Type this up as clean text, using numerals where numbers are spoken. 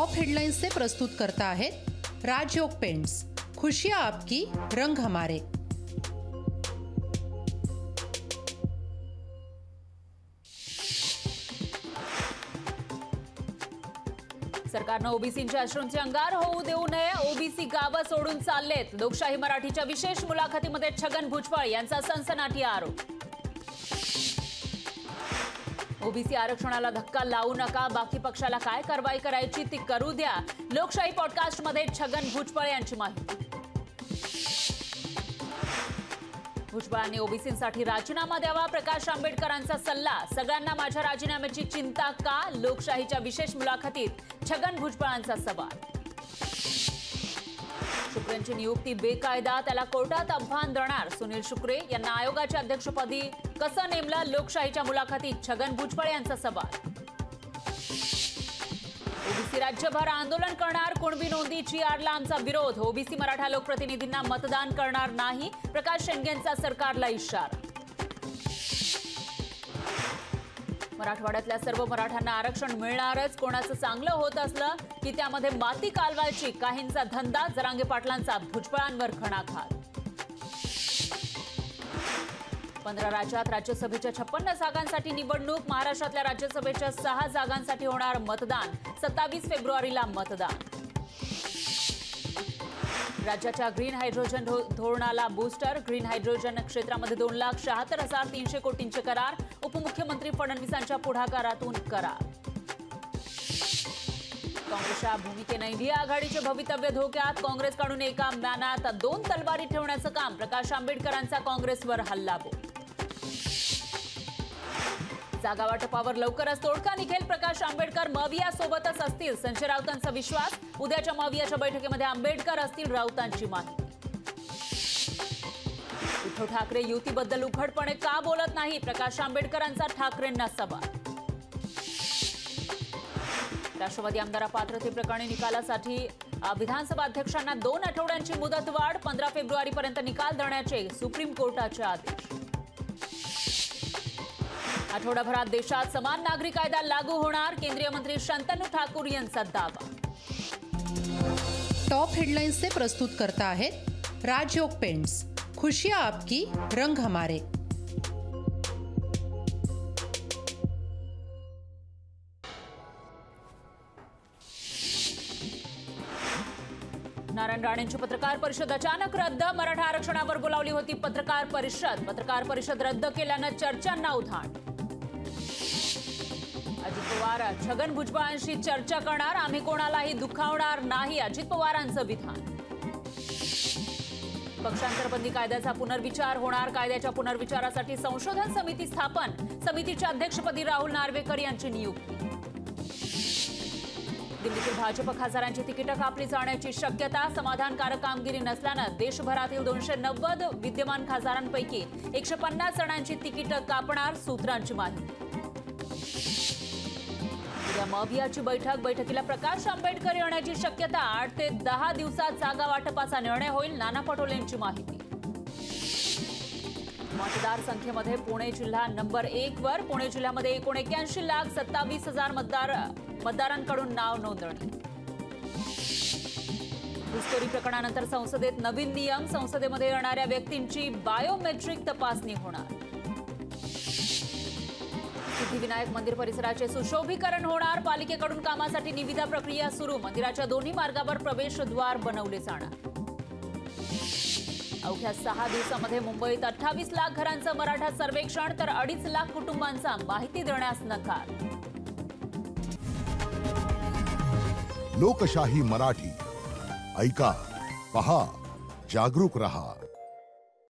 Top headlines से प्रस्तुत करता है राजयोग पेंट्स, खुशियां आपकी, रंग हमारे। सरकारनं ओबीसींच्या अश्रूंचे अंगार होऊ देऊ नये, ओबीसी गावं सोडून चाललेत। लोकशाही मराठीच्या विशेष मुलाखतीमध्ये छगन भुजबळ यांचा सनसनाटी आरोप। ओबीसी आरक्षणाला धक्का लावू नका, बाकी पक्षाला काय कारवाई करायची ती करू द्या। लोकशाही पॉडकास्टमध्ये छगन भुजबळ यांची माहिती। भुजबळांनी ओबीसींसाठी राजीनामा द्यावा, प्रकाश आंबेडकरांचा सल्ला। सगळ्यांना माझ्या राजीनाम्याची चिंता का? लोकशाहीच्या विशेष मुलाखतीत छगन भुजबळांचा सवाल। शुक्रेंची नियुक्ती बेकायदा, त्याला कोर्टात आव्हान देणार। सुनील शुक्रे यांना आयोगाच्या अध्यक्षपदी कसं नेमलं? लोकशाहीच्या मुलाखतीत छगन भुजबळ यांचा सवाल। ओबीसी राज्यभर आंदोलन करणार, कुणबी नोंदी GRला आमचा विरोध। ओबीसी मराठा लोकप्रतिनिधींना मतदान करणार नाही, प्रकाश शेंडेंचा सरकारला इशारा। मराठवाड्यातल्या सर्व मराठ्यांना आरक्षण मिळणारच, कोणाचं चांगलं होत असलं की त्यामध्ये माती कालवायची काहींचा धंदा। जरांगे पाटलांचा भुजबळांवर खणाघात। 15 राज्यात राज्यसभेच्या 56 जागांसाठी निवडणूक, महाराष्ट्रातल्या राज्यसभेच्या 6 जागांसाठी होणार मतदान। 27 फेब्रुवारीला मतदान। राज्याच्या ग्रीन हायड्रोजन धोरणाला बूस्टर, ग्रीन हायड्रोजन क्षेत्रामध्ये 2,76,300 कोटींचे करार। उपमुख्यमंत्री फडणवीसांच्या पुढाकारातून करार। काँग्रेसच्या भूमिकेने इंडिया आघाडीचे भवितव्य धोक्यात, काँग्रेसकडून एका म्यानात 2 तलवारी ठेवण्याचं काम। प्रकाश आंबेडकरांचा काँग्रेसवर हल्लाबोल। जागा वाटपावर लवकरच तोडगा निघेल, प्रकाश आंबेडकर मविया सोबतच असतील, संजय राऊतांचा विश्वास। उद्याच्या मवियाच्या बैठकीमध्ये आंबेडकर असतील, राऊतांची माहिती। उद्धव ठाकरे युतीबद्दल उघडपणे का बोलत नाही? प्रकाश आंबेडकरांचा ठाकरेंना सवाल। राष्ट्रवादी आमदार पात्रतेप्रकरणी निकालासाठी विधानसभा अध्यक्षांना 2 आठवड्यांची मुदतवाढ, 15 फेब्रुवारीपर्यंत निकाल देण्याचे सुप्रीम कोर्टाचे आदेश। आठवडाभरात देशात समान नागरी कायदा लागू होणार, केंद्रीय मंत्री शंतनू ठाकूर यांचा दावा। टॉप हेडलाइंस से प्रस्तुत करता है राजयोग पेंट्स, खुशियां आपकी, रंग हमारे। नारायण राणेंची पत्रकार परिषद अचानक रद्द, मराठा आरक्षणावर बोलावली होती पत्रकार परिषद रद्द केल्यानं चर्चांना उधाण। अजित पवार छगन भुजबळांशी चर्चा करणार, आम्ही कोणालाही दुखावणार नाही, अजित पवारांचं विधान। पक्षांतरबंदी कायद्याचा पुनर्विचार होणार, कायद्याच्या पुनर्विचारासाठी संशोधन समिती स्थापन, समितीच्या अध्यक्षपदी राहुल नार्वेकर यांची नियुक्ती। दिल्लीतील भाजप खासदारांची तिकीटं कापली जाण्याची शक्यता, समाधानकारक कामगिरी नसल्यानं देशभरातील 290 विद्यमान खासदारांपैकी 150 जणांची तिकीटं कापणार, सूत्रांची माहिती। उद्या मवियाची बैठकीला प्रकाश आंबेडकर येण्याची शक्यता, 8 ते 10 दिवसात जागा वाटपाचा निर्णय होईल, नाना पटोलेंची माहिती। मतदारसंख्येमध्ये पुणे जिल्हा नंबर 1 वर, पुणे जिल्ह्यामध्ये 79,27,000 मतदारांकडून नाव नोंदणी। घुसखोरी प्रकरणानंतर संसदेत नवीन नियम, संसदेमध्ये येणाऱ्या व्यक्तींची बायोमेट्रिक तपासणी होणार। सिद्धिविनायक मंदिर परिसराचे सुशोभीकरण होणार, पालिकेकडून कामासाठी निविदा प्रक्रिया सुरू, मंदिराच्या दोन्ही मार्गावर प्रवेशद्वार बनवले जाणार। अवघ्या 6 दिवसांमध्ये मुंबईत 28 लाख घरांचं मराठा सर्वेक्षण, तर 2.5 लाख कुटुंबांचा माहिती देण्यास नकार। लोकशाही मराठी, ऐका, पहा, जागरूक रहा।